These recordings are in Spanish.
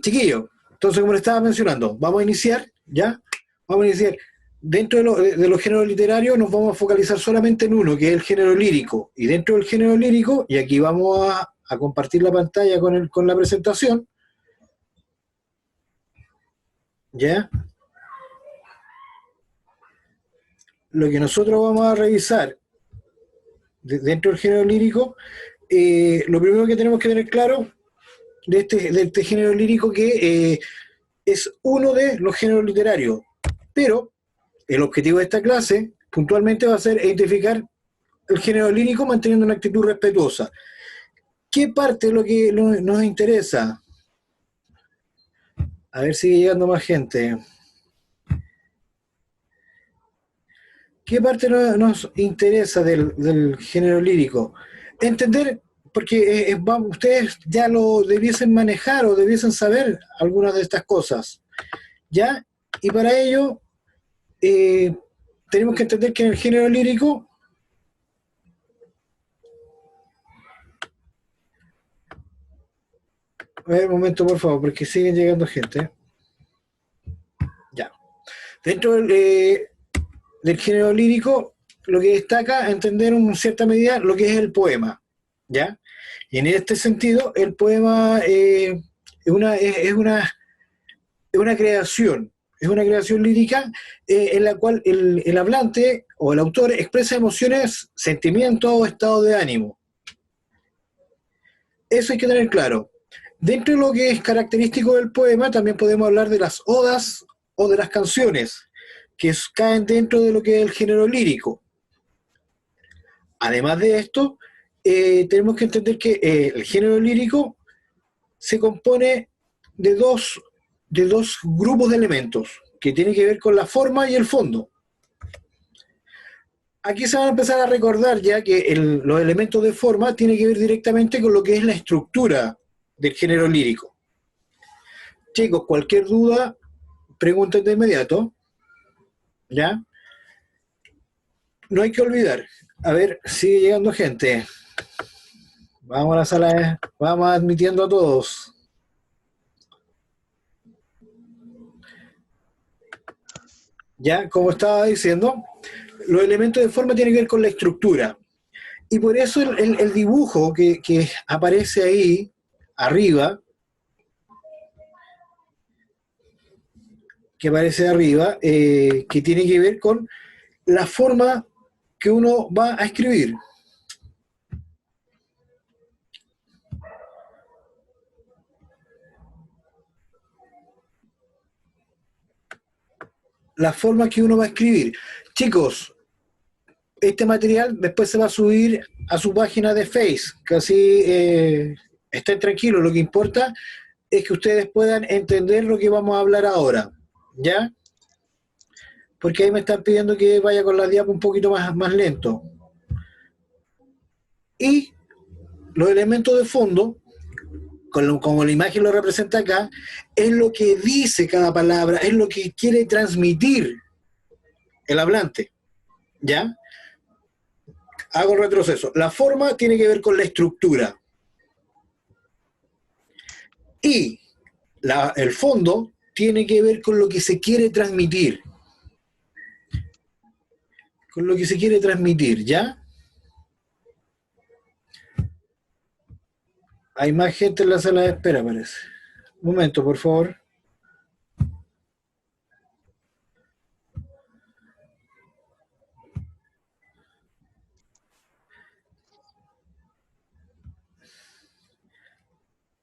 Chiquillo, entonces como le estaba mencionando, vamos a iniciar, ¿ya? Vamos a iniciar. Dentro de los géneros literarios nos vamos a focalizar solamente en uno, que es el género lírico. Y dentro del género lírico, y aquí vamos a compartir la pantalla con la presentación, ¿ya? Lo que nosotros vamos a revisar dentro del género lírico, lo primero que tenemos que tener claro de este género lírico que es uno de los géneros literarios, pero el objetivo de esta clase puntualmente va a ser identificar el género lírico manteniendo una actitud respetuosa. ¿Qué parte es lo que nos interesa? A ver, sigue llegando más gente. ¿Qué parte nos interesa del género lírico? Entender, porque ustedes ya lo debiesen manejar o debiesen saber algunas de estas cosas, ¿ya? Y para ello tenemos que entender que en el género lírico a ver, un momento, por favor, porque siguen llegando gente. Ya. Dentro del género lírico, lo que destaca es entender en cierta medida lo que es el poema, ¿ya? Y en este sentido, el poema es una creación, es una creación lírica en la cual el hablante o el autor expresa emociones, sentimientos o estados de ánimo. Eso hay que tener claro. Dentro de lo que es característico del poema, también podemos hablar de las odas o de las canciones, que caen dentro de lo que es el género lírico. Además de esto, tenemos que entender que el género lírico se compone de dos grupos de elementos, que tienen que ver con la forma y el fondo. Aquí se van a empezar a recordar ya que los elementos de forma tienen que ver directamente con lo que es la estructura del género lírico. Chicos, cualquier duda, pregunten de inmediato, ¿ya? No hay que olvidar, a ver, sigue llegando gente. Vamos a la sala, vamos admitiendo a todos. Ya, como estaba diciendo, los elementos de forma tienen que ver con la estructura. Y por eso el dibujo que aparece ahí, arriba, que tiene que ver con la forma que uno va a escribir. La forma que uno va a escribir. Chicos, este material después se va a subir a su página de Face, que así estén tranquilos. Lo que importa es que ustedes puedan entender lo que vamos a hablar ahora, ¿ya? Porque ahí me están pidiendo que vaya con la diapo un poquito más lento. Y los elementos de fondo, como la imagen lo representa acá, es lo que dice cada palabra, es lo que quiere transmitir el hablante, ¿ya? Hago el retroceso. La forma tiene que ver con la estructura. Y el fondo tiene que ver con lo que se quiere transmitir. Con lo que se quiere transmitir, ¿ya? Hay más gente en la sala de espera, parece. Un momento, por favor.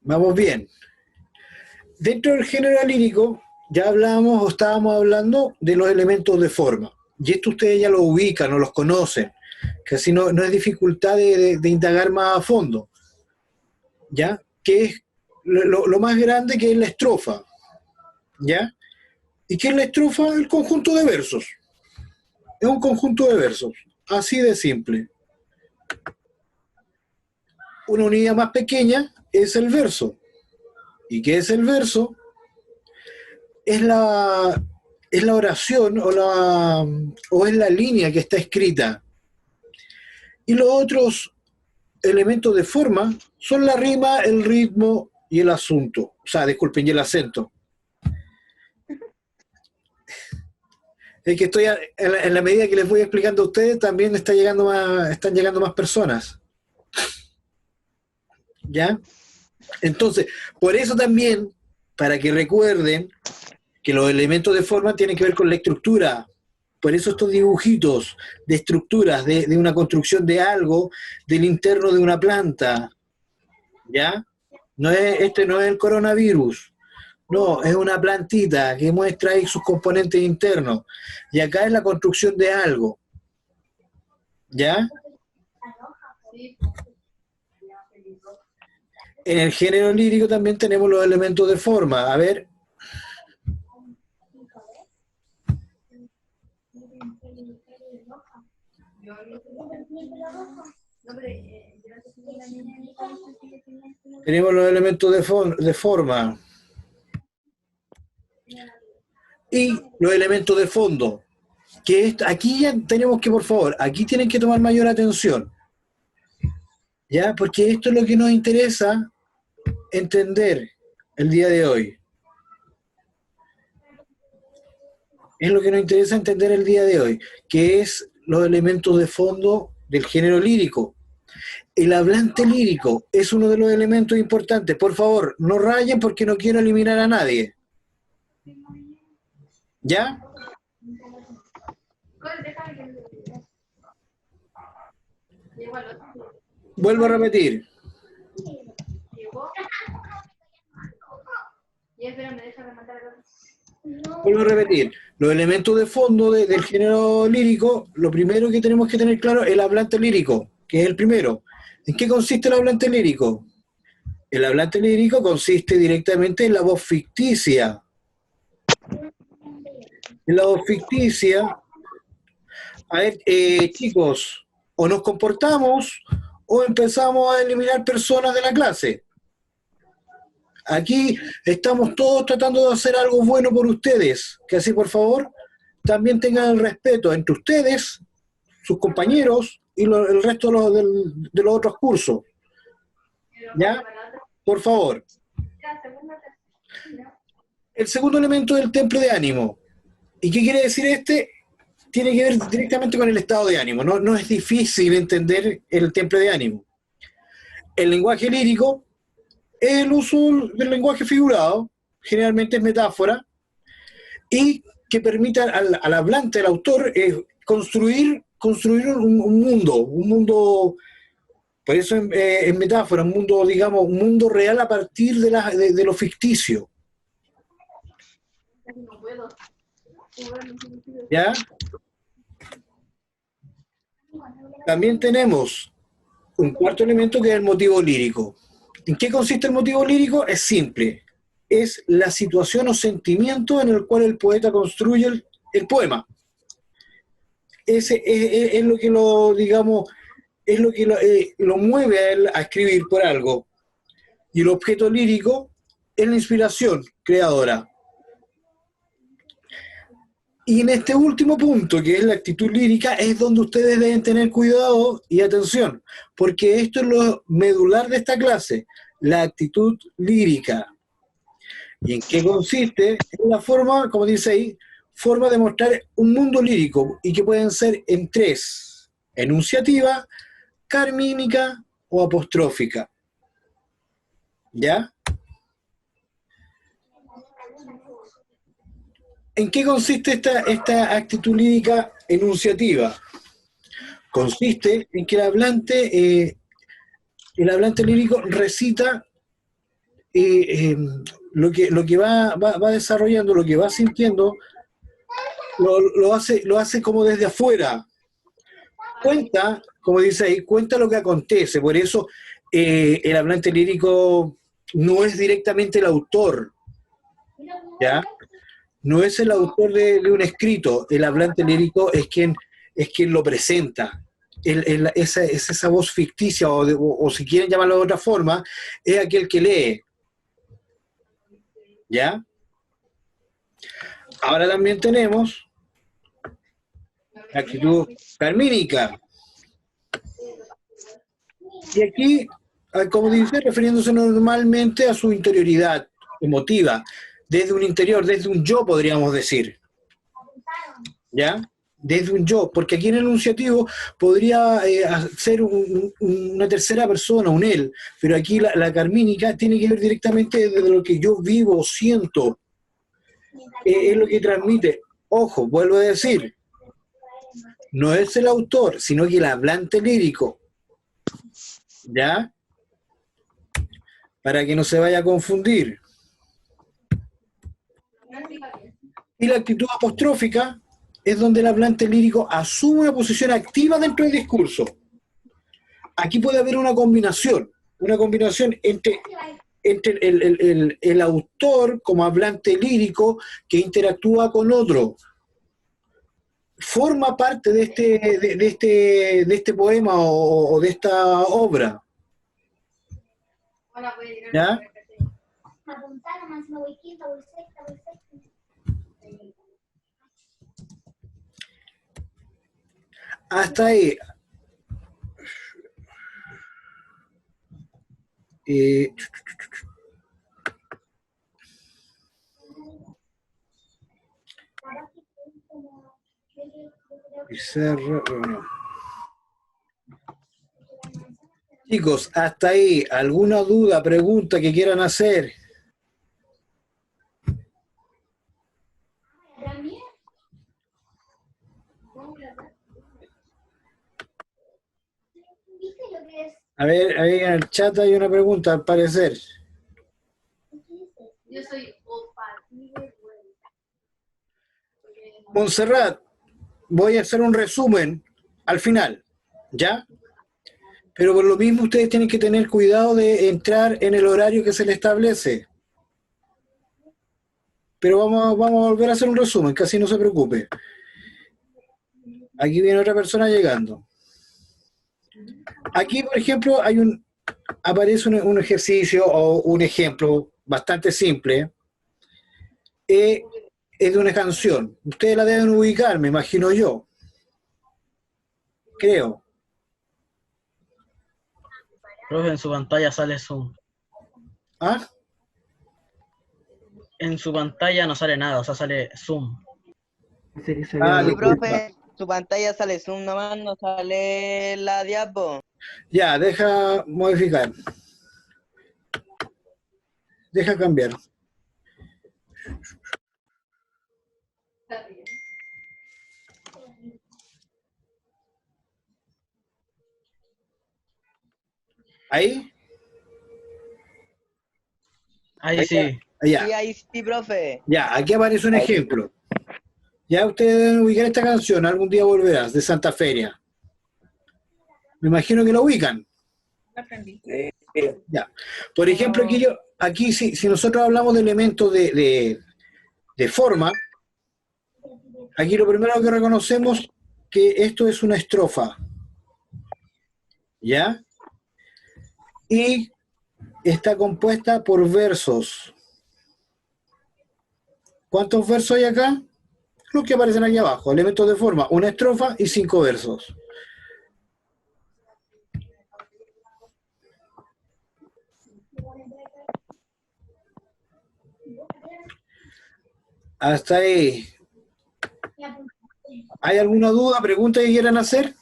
Vamos bien. Dentro del género lírico, ya hablábamos o estábamos hablando de los elementos de forma. Y esto ustedes ya lo ubican o los conocen. Que así no es dificultad de indagar más a fondo. ¿Ya? Que es lo más grande, que es la estrofa. ¿Ya? ¿Y qué es la estrofa? El conjunto de versos. Es un conjunto de versos. Así de simple. Una unidad más pequeña es el verso. ¿Y qué es el verso? Es la oración o es la línea que está escrita. Y los otros elementos de forma son la rima, el ritmo y el asunto. O sea, disculpen, y el acento. Es que estoy en la medida que les voy explicando a ustedes, también están llegando más personas. ¿Ya? Entonces, por eso también, para que recuerden que los elementos de forma tienen que ver con la estructura. Por eso estos dibujitos de estructuras, de una construcción de algo, del interno de una planta. ¿Ya? Este no es el coronavirus. No, es una plantita que muestra ahí sus componentes internos. Y acá es la construcción de algo. ¿Ya? En el género lírico también tenemos los elementos de forma. A ver. Tenemos los elementos de forma. Y los elementos de fondo. Aquí ya tenemos que, por favor, aquí tienen que tomar mayor atención. ¿Ya? Porque esto es lo que nos interesa entender el día de hoy. Es lo que nos interesa entender el día de hoy, que es los elementos de fondo del género lírico. El hablante lírico es uno de los elementos importantes. Por favor, no rayen porque no quiero eliminar a nadie. ¿Ya? Vuelvo a repetir. Vuelvo a repetir. Los elementos de fondo del género lírico, lo primero que tenemos que tener claro es el hablante lírico, que es el primero. ¿En qué consiste el hablante lírico? El hablante lírico consiste directamente en la voz ficticia. En la voz ficticia, a ver, chicos, o nos comportamos o empezamos a eliminar personas de la clase. Aquí estamos todos tratando de hacer algo bueno por ustedes, que así por favor también tengan el respeto entre ustedes, sus compañeros y el resto de los otros cursos. ¿Ya? Por favor. El segundo elemento es el temple de ánimo. ¿Y qué quiere decir este? Tiene que ver directamente con el estado de ánimo. No es difícil entender el temple de ánimo. El lenguaje lírico es el uso del lenguaje figurado, generalmente es metáfora, y que permita al hablante, al autor, construir un mundo, por eso es metáfora, un mundo, digamos, un mundo real a partir de lo ficticio. ¿Ya? También tenemos un cuarto elemento que es el motivo lírico. ¿En qué consiste el motivo lírico? Es simple. Es la situación o sentimiento en el cual el poeta construye el poema. Ese es lo que digamos, es lo que lo mueve a él a escribir por algo. Y el objeto lírico es la inspiración creadora. Y en este último punto, que es la actitud lírica, es donde ustedes deben tener cuidado y atención, porque esto es lo medular de esta clase, la actitud lírica. ¿Y en qué consiste? En la forma, como dice ahí, forma de mostrar un mundo lírico, y que pueden ser en tres: enunciativa, carmínica o apostrófica. ¿Ya? ¿En qué consiste esta actitud lírica enunciativa? Consiste en que el hablante lírico recita lo que va desarrollando, lo que va sintiendo, lo hace como desde afuera. Cuenta, como dice ahí, cuenta lo que acontece. Por eso el hablante lírico no es directamente el autor, ¿ya? No es el autor de un escrito. El hablante lírico es quien lo presenta. Es esa voz ficticia, o si quieren llamarlo de otra forma, es aquel que lee. ¿Ya? Ahora también tenemos la actitud carmínica. Y aquí como dice, refiriéndose normalmente a su interioridad emotiva, desde un interior, desde un yo, podríamos decir, ¿ya? Desde un yo, porque aquí en el enunciativo podría ser una tercera persona, un él, pero aquí la carmínica tiene que ver directamente desde lo que yo vivo, siento, es lo que transmite. Ojo, vuelvo a decir, no es el autor, sino que el hablante lírico, ¿ya? Para que no se vaya a confundir. Y la actitud apostrófica es donde el hablante lírico asume una posición activa dentro del discurso. Aquí puede haber una combinación entre el autor como hablante lírico que interactúa con otro. Forma parte de este poema o de esta obra. ¿Ya? Hasta ahí. Chicos, hasta ahí. ¿Alguna duda, pregunta que quieran hacer? A ver, ahí en el chat hay una pregunta, al parecer. Yo soy Montserrat, voy a hacer un resumen al final, ¿ya? Pero por lo mismo ustedes tienen que tener cuidado de entrar en el horario que se les establece. Pero vamos a volver a hacer un resumen, casi no se preocupe. Aquí viene otra persona llegando. Aquí, por ejemplo, aparece un ejercicio o un ejemplo bastante simple. Es de una canción. Ustedes la deben ubicar, me imagino yo. Creo. Profe, en su pantalla sale Zoom. ¿Ah? En su pantalla no sale nada, o sea, sale Zoom. Sí, profe, su pantalla sale Zoom nomás, no sale la diapo. Ya, deja modificar. Deja cambiar. ¿Ahí? Ahí sí. Ya. Sí, ahí sí, profe. Ya, aquí aparece un ejemplo. Ya ustedes deben ubicar esta canción, Algún día volverás, de Santa Feria. Me imagino que la ubican. Ya. Por ejemplo, aquí si nosotros hablamos de elementos de forma, aquí lo primero que reconocemos que esto es una estrofa. ¿Ya? Y está compuesta por versos. ¿Cuántos versos hay acá? Los que aparecen aquí abajo. Elementos de forma, una estrofa y 5 versos. Hasta ahí. ¿Hay alguna duda, pregunta que quieran hacer?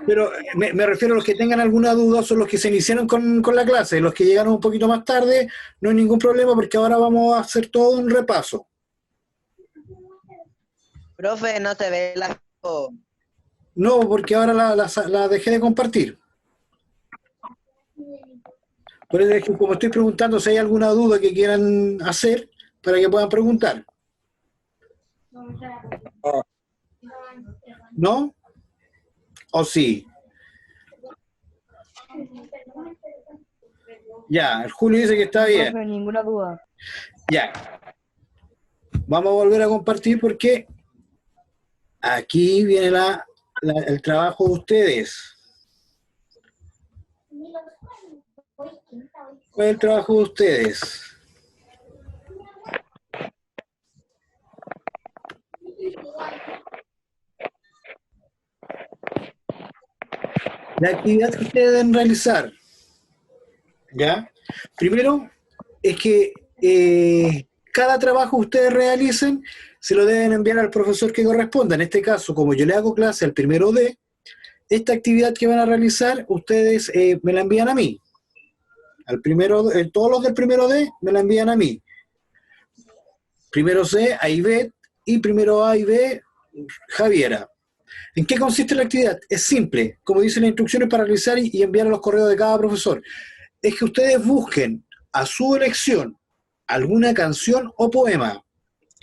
Pero me refiero a los que tengan alguna duda, son los que se iniciaron con la clase. Los que llegaron un poquito más tarde, no hay ningún problema porque ahora vamos a hacer todo un repaso. Profe, no se ve la... No, porque ahora la dejé de compartir. Por eso es que como estoy preguntando si hay alguna duda que quieran hacer, para que puedan preguntar. ¿No? ¿O sí? Ya, el Julio dice que está bien. No, ninguna duda. Ya. Vamos a volver a compartir porque aquí viene el trabajo de ustedes. ¿Cuál es el trabajo de ustedes? La actividad que ustedes deben realizar, ¿ya? Primero, es que cada trabajo que ustedes realicen se lo deben enviar al profesor que corresponda. En este caso, como yo le hago clase al primero D, esta actividad que van a realizar, ustedes me la envían a mí. Al primero, todos los del primero D me la envían a mí. Primero C, a Ivette, y primero A y B, Javiera. ¿En qué consiste la actividad? Es simple, como dicen las instrucciones para realizar y enviar a los correos de cada profesor. Es que ustedes busquen a su elección alguna canción o poema.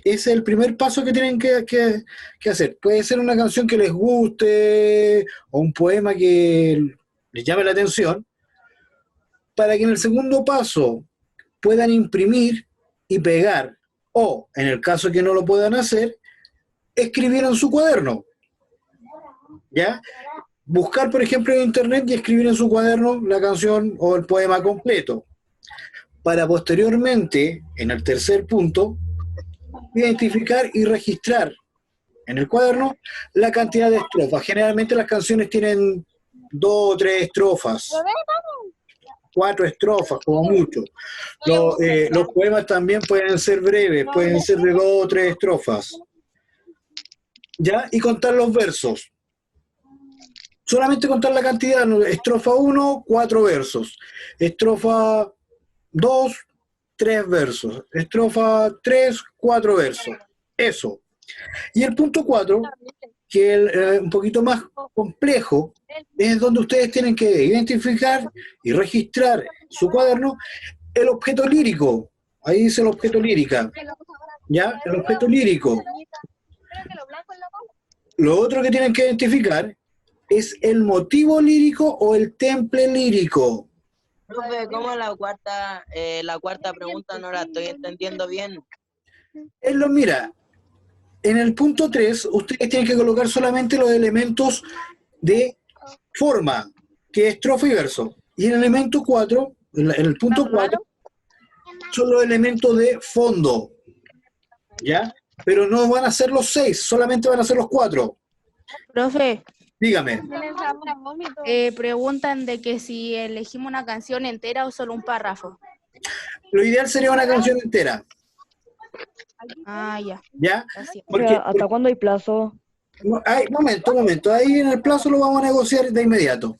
Ese es el primer paso que tienen que hacer. Puede ser una canción que les guste o un poema que les llame la atención, para que en el segundo paso puedan imprimir y pegar, o en el caso que no lo puedan hacer, escribir en su cuaderno. ¿Ya? Buscar, por ejemplo, en internet y escribir en su cuaderno la canción o el poema completo, para posteriormente, en el tercer punto, identificar y registrar en el cuaderno la cantidad de estrofas. Generalmente las canciones tienen 2 o 3 estrofas, 4 estrofas como mucho. Los poemas también pueden ser breves, pueden ser de 2 o 3 estrofas. ¿Ya? Y contar los versos. Solamente contar la cantidad. Estrofa 1, 4 versos. Estrofa 2, 3 versos. Estrofa 3, 4 versos. Eso. Y el punto 4, que es un poquito más complejo, es donde ustedes tienen que identificar y registrar su cuaderno el objeto lírico. Ahí dice el objeto lírica. ¿Ya? El objeto lírico. Lo otro que tienen que identificar es el motivo lírico o el temple lírico. Profe, ¿cómo la cuarta pregunta no la estoy entendiendo bien? Mira, en el punto 3, ustedes tienen que colocar solamente los elementos de forma, que es estrofa y verso. Y en el elemento 4, en el punto 4, son los elementos de fondo. ¿Ya? Pero no van a ser los 6, solamente van a ser los 4. Profe, Dígame. preguntan de que si elegimos una canción entera o solo un párrafo. Lo ideal sería una canción entera. Ah, ya. ¿Ya? Gracias. ¿Hasta cuándo hay plazo? Momento. Ahí en el plazo lo vamos a negociar de inmediato.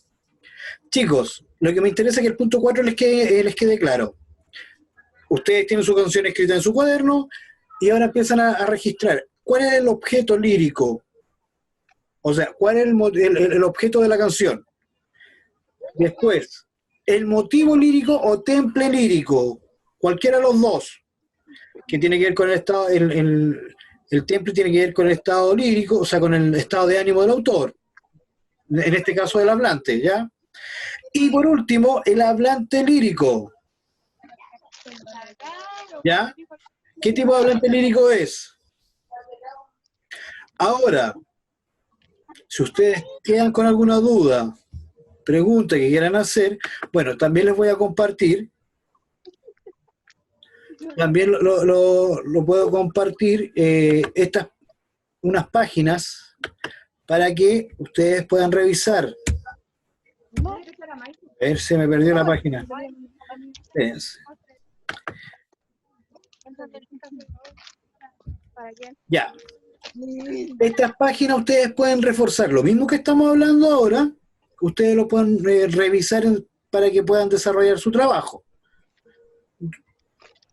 Chicos, lo que me interesa es que el punto 4 les quede claro. Ustedes tienen su canción escrita en su cuaderno y ahora empiezan a registrar. ¿Cuál es el objeto lírico? O sea, ¿cuál es el objeto de la canción? Después, el motivo lírico o temple lírico, cualquiera de los dos, que tiene que ver con el estado, el temple tiene que ver con el estado lírico, o sea, con el estado de ánimo del autor, en este caso del hablante, ¿ya? Y por último, el hablante lírico, ¿ya? ¿Qué tipo de hablante lírico es? Ahora, si ustedes quedan con alguna duda, pregunta que quieran hacer, bueno, también les voy a compartir. También lo puedo compartir unas páginas para que ustedes puedan revisar. A ver, se me perdió la página. Espérense. Ya. Estas páginas ustedes pueden reforzar lo mismo que estamos hablando ahora, ustedes lo pueden revisar para que puedan desarrollar su trabajo.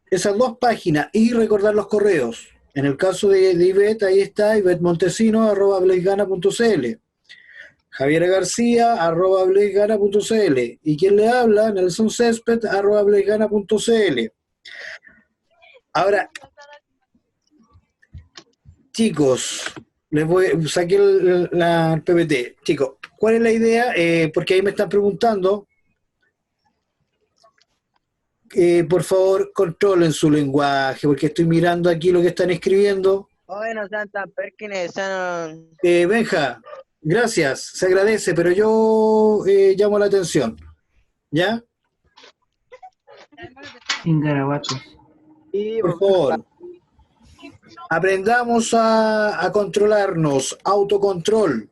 Esas 2 páginas y recordar los correos. En el caso de Ivette, ahí está, ivetmontesino@blaisgana.cl, Javier García @blaisgana.cl, y quien le habla, Nelson Césped @blaisgana.cl. Ahora, chicos, saqué el PPT. Chicos, ¿cuál es la idea? Porque ahí me están preguntando. Por favor, controlen su lenguaje, porque estoy mirando aquí lo que están escribiendo. Bueno, Santa Perkins, Benja, gracias, se agradece, pero yo llamo la atención. ¿Ya? Sin garabatos. Por favor. Aprendamos a controlarnos, autocontrol.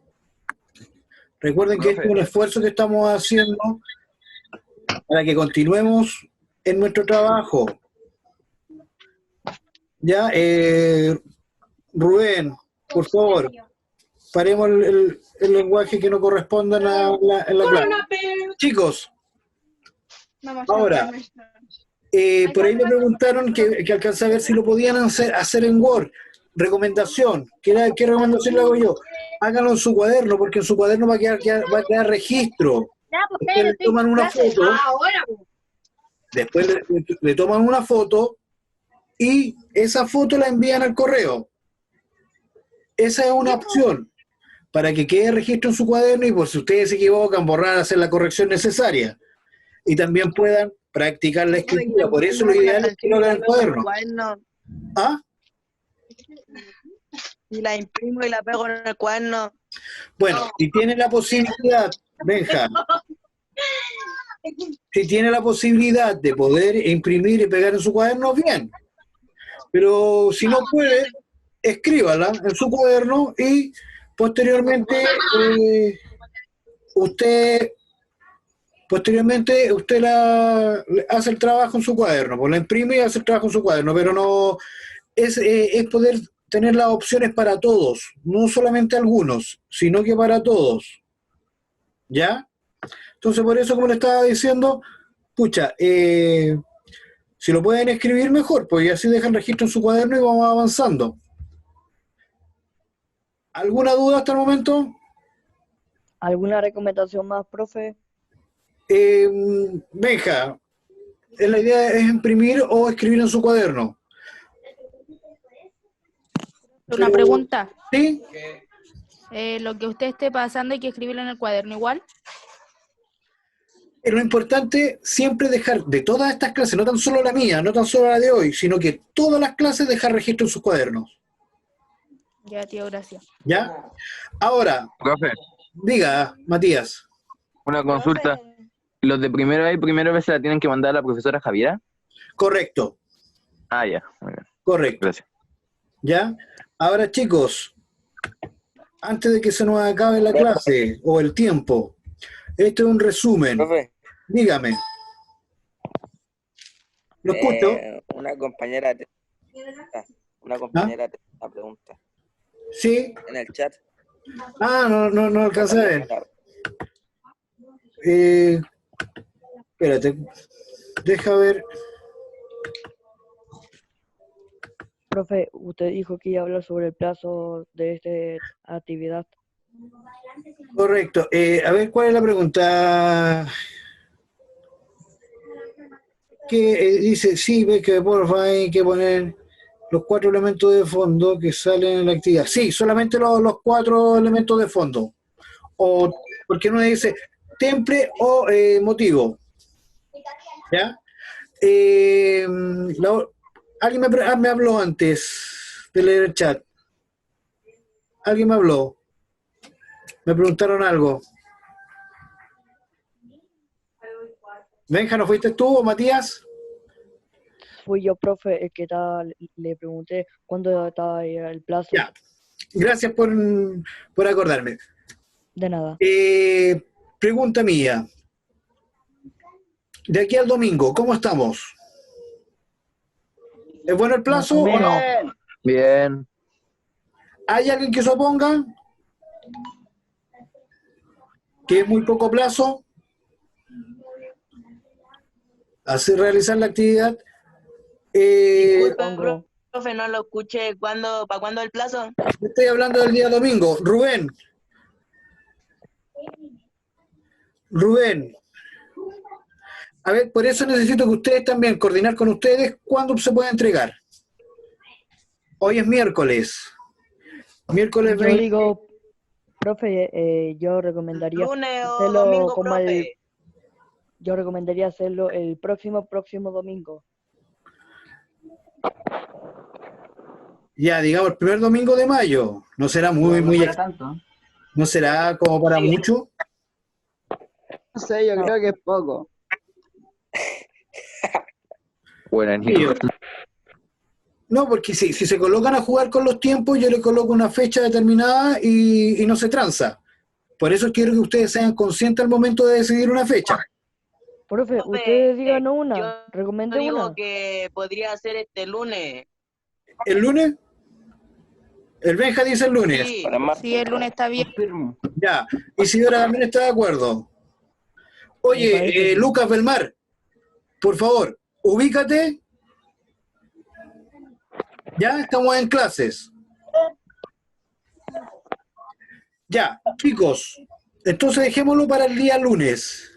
Recuerden que este es un esfuerzo que estamos haciendo para que continuemos en nuestro trabajo. Ya, Rubén, por favor, paremos el lenguaje que no corresponda en la clase. Chicos, ahora, por ahí me preguntaron que alcancé a ver si lo podían hacer en Word. Recomendación, ¿qué recomendación le hago yo? Háganlo en su cuaderno, porque en su cuaderno va a quedar registro. Después le toman una foto, después le toman una foto y esa foto la envían al correo. Esa es una opción para que quede registro en su cuaderno y por si ustedes se equivocan, borrar, hacer la corrección necesaria. Y también puedan practicar la escritura. Por eso lo ideal es que lo hagan en el cuaderno. ¿Ah? Y la imprimo y la pego en el cuaderno. Bueno, si tiene la posibilidad, Benja, si tiene la posibilidad de poder imprimir y pegar en su cuaderno, bien. Pero si no puede, escríbala en su cuaderno y posteriormente usted hace el trabajo en su cuaderno, pues la imprime y hace el trabajo en su cuaderno, pero no es poder tener las opciones para todos, no solamente algunos, sino que para todos. ¿Ya? Entonces, por eso, como le estaba diciendo, pucha, si lo pueden escribir mejor, pues y así dejan registro en su cuaderno y vamos avanzando. ¿Alguna duda hasta el momento? ¿Alguna recomendación más, profe? Benja, la idea es imprimir o escribir en su cuaderno. Una pregunta. ¿Sí? Lo que usted esté pasando hay que escribirlo en el cuaderno igual. Lo importante siempre dejar de todas estas clases, no tan solo la mía, no tan solo la de hoy, sino que todas las clases dejar registro en sus cuadernos. Ya, tío, gracias. ¿Ya? Ahora, Profe, diga, Matías. una consulta. ¿Los de primero A y primero B se la tienen que mandar a la profesora Javiera? Correcto, Ah, ya, muy bien, correcto. gracias. ¿Ya? Ahora, chicos, antes de que se nos acabe la clase o el tiempo, este es un resumen. Profe, Dígame. Lo escucho. una compañera te la pregunta Sí. en el chat. Ah, no alcancé a ver. Espérate. Deja ver. Profe, usted dijo que iba a hablar sobre el plazo de esta actividad. Correcto. A ver, ¿cuál es la pregunta? Que dice, sí, ve que porfa hay que poner los 4 elementos de fondo que salen en la actividad. Sí, solamente los 4 elementos de fondo. O, ¿por qué no dice temple o motivo? ¿Ya? Alguien me habló antes de leer el chat. Alguien me habló. Me preguntaron algo. Benja, ¿no fuiste tú o Matías? Fui yo, profe, el que le pregunté cuándo estaba el plazo. Ya. Gracias por acordarme. De nada. Pregunta mía. De aquí al domingo, ¿cómo estamos? ¿Es bueno el plazo o no? Bien. ¿Hay alguien que se oponga? ¿Que es muy poco plazo? Hacer realizar la actividad. Disculpe, profe, no lo escuché. ¿Para cuándo el plazo? Estoy hablando del día domingo. Rubén. A ver, por eso necesito que ustedes también, coordinar con ustedes cuándo se puede entregar. Hoy es miércoles. Miércoles Yo 20. digo, profe, yo recomendaría Lunes o hacerlo domingo, como profe. yo recomendaría hacerlo el próximo domingo. Ya, digamos, el primer domingo de mayo. ¿No será muy tanto. no será como para mucho? No sé, yo creo que es poco. Buena, Nico. No, porque si se colocan a jugar con los tiempos, yo le coloco una fecha determinada y no se tranza. Por eso quiero que ustedes sean conscientes al momento de decidir una fecha. Profe, Profe, ustedes díganos yo una, recomiende digo una. que podría ser este lunes. ¿El lunes? El Benja dice el lunes. Sí, Para el martes. Sí, el lunes está bien. Confirmo. Ya. Isidora también está de acuerdo. Me Oye, parece bien. Lucas Belmar, por favor, ubícate. Ya estamos en clases. Ya, chicos, entonces dejémoslo para el día lunes.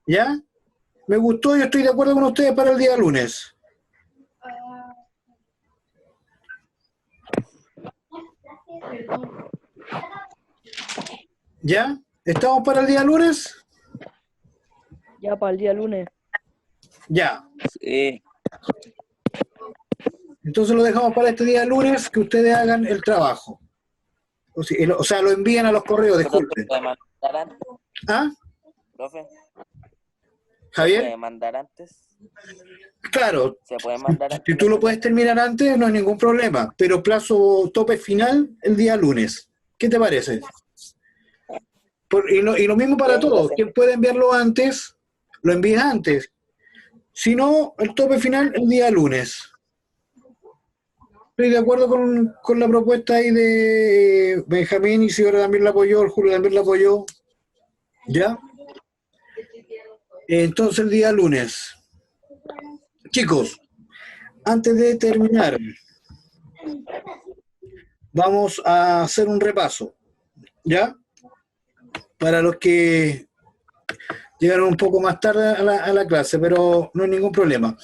¿Ya? Me gustó, yo estoy de acuerdo con ustedes para el día lunes. ¿Ya? ¿Estamos para el día lunes? Ya para el día lunes. Ya. Sí. Entonces lo dejamos para este día lunes, que ustedes hagan el trabajo. O sea, lo envían a los correos, Profe, disculpen. ¿puede mandar antes? ¿Ah? Profe, Javier, ¿puede mandar antes? claro, ¿Se puede mandar antes? si tú lo puedes terminar antes, no hay ningún problema, pero plazo tope final el día lunes. ¿Qué te parece? Y lo mismo para Bien, todos. gracias. Quien puede enviarlo antes, lo envías antes. Si no, el tope final el día lunes. Estoy de acuerdo con la propuesta ahí de Benjamín, Isidora también la apoyó, el Julio también la apoyó. ¿Ya? Entonces el día lunes. Chicos, antes de terminar, vamos a hacer un repaso. ¿Ya? Para los que llegaron un poco más tarde a la clase, pero no hay ningún problema.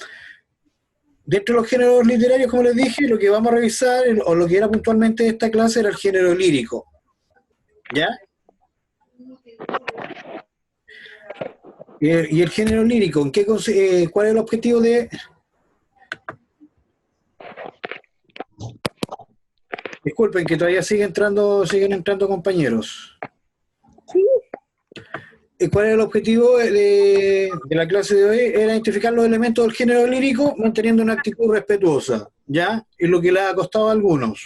Dentro de los géneros literarios, como les dije, lo que vamos a revisar, o lo que era puntualmente esta clase, era el género lírico. ¿Ya? Y el género lírico, ¿cuál es el objetivo de...? Disculpen, que todavía siguen entrando compañeros. ¿Cuál era el objetivo de la clase de hoy? Era identificar los elementos del género lírico manteniendo una actitud respetuosa, ¿ya? Es lo que le ha costado a algunos.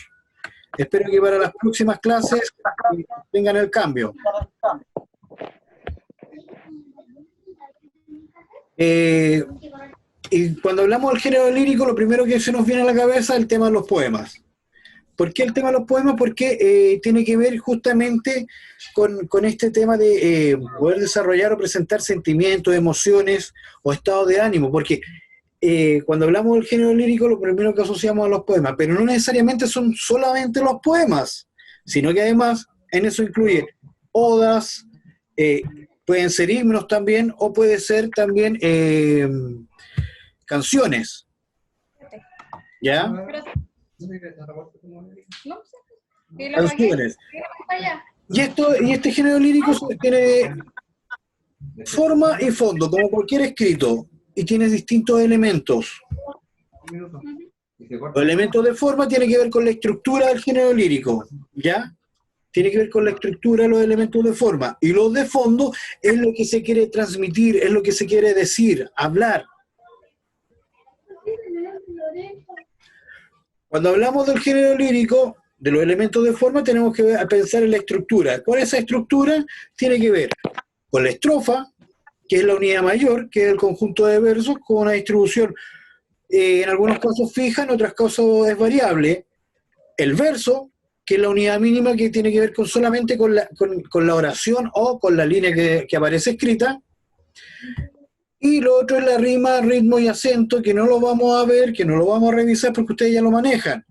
Espero que para las próximas clases tengan el cambio. Y cuando hablamos del género lírico, lo primero que se nos viene a la cabeza es el tema de los poemas. ¿Por qué el tema de los poemas? Porque tiene que ver justamente con este tema de poder desarrollar o presentar sentimientos, emociones o estados de ánimo, porque cuando hablamos del género lírico, lo primero que asociamos a los poemas, pero no necesariamente son solamente los poemas, sino que además en eso incluye odas, pueden ser himnos también, o puede ser también canciones. ¿Ya? Canciones. Y este género lírico tiene forma y fondo, como cualquier escrito, y tiene distintos elementos. Los elementos de forma tienen que ver con la estructura del género lírico, ¿ya? Tiene que ver con la estructura de los elementos de forma. Y los de fondo es lo que se quiere transmitir, es lo que se quiere decir, hablar. Cuando hablamos del género lírico, de los elementos de forma, tenemos que pensar en la estructura. ¿Cuál es esa estructura? Tiene que ver con la estrofa, que es la unidad mayor, que es el conjunto de versos, con una distribución en algunos casos fija, en otros casos es variable. El verso, que es la unidad mínima, que tiene que ver solamente con la oración o con la línea que aparece escrita. Y lo otro es la rima, ritmo y acento, que no lo vamos a ver, que no lo vamos a revisar porque ustedes ya lo manejan.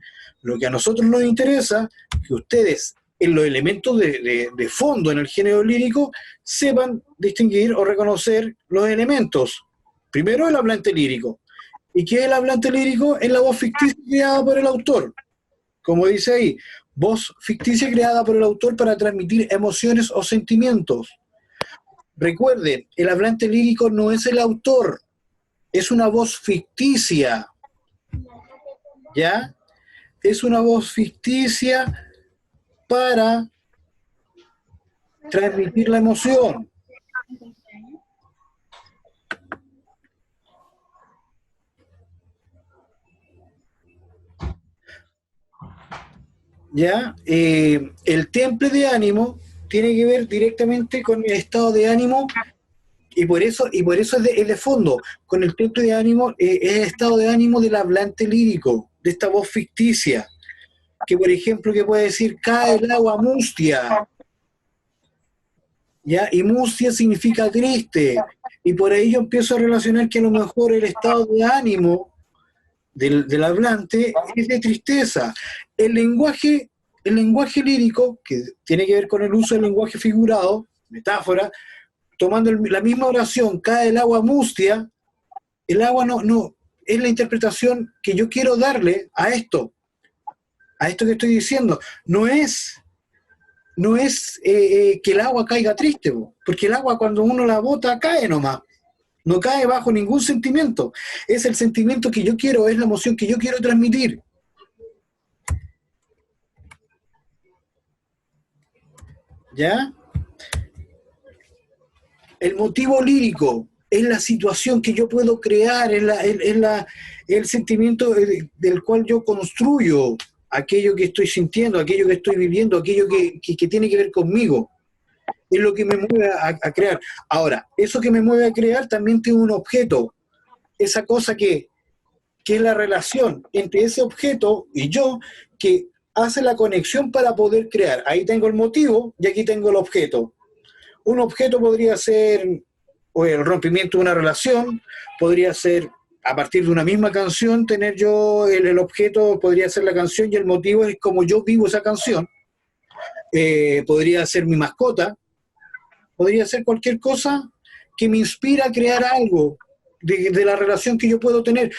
Lo que a nosotros nos interesa es que ustedes, en los elementos de fondo en el género lírico, sepan distinguir o reconocer los elementos. Primero, el hablante lírico. ¿Y qué es el hablante lírico? Es la voz ficticia creada por el autor. Como dice ahí, voz ficticia creada por el autor para transmitir emociones o sentimientos. Recuerden, el hablante lírico no es el autor, es una voz ficticia. ¿Ya? Es una voz ficticia para transmitir la emoción. ¿Ya? El temple de ánimo tiene que ver directamente con el estado de ánimo, y por eso es de fondo, con el templo de ánimo, es el estado de ánimo del hablante lírico, de esta voz ficticia, que por ejemplo, que puede decir, cae el agua mustia, ¿ya? Y mustia significa triste, y por ahí yo empiezo a relacionar que a lo mejor el estado de ánimo del hablante es de tristeza. El lenguaje lírico, que tiene que ver con el uso del lenguaje figurado, metáfora, tomando la misma oración, cae el agua mustia, el agua no, es la interpretación que yo quiero darle a esto que estoy diciendo. No es que el agua caiga triste, porque el agua cuando uno la bota cae nomás, no cae bajo ningún sentimiento. Es el sentimiento que yo quiero, es la emoción que yo quiero transmitir. ¿Ya? El motivo lírico es la situación que yo puedo crear, es el sentimiento del cual yo construyo aquello que estoy sintiendo, aquello que estoy viviendo, aquello que tiene que ver conmigo. Es lo que me mueve a crear. Ahora, eso que me mueve a crear también tiene un objeto, esa cosa que es la relación entre ese objeto y yo, que hace la conexión para poder crear. Ahí tengo el motivo y aquí tengo el objeto. Un objeto podría ser el rompimiento de una relación, podría ser a partir de una misma canción, tener yo el objeto, podría ser la canción y el motivo es como yo vivo esa canción. Podría ser mi mascota, podría ser cualquier cosa que me inspira a crear algo de la relación que yo puedo tener.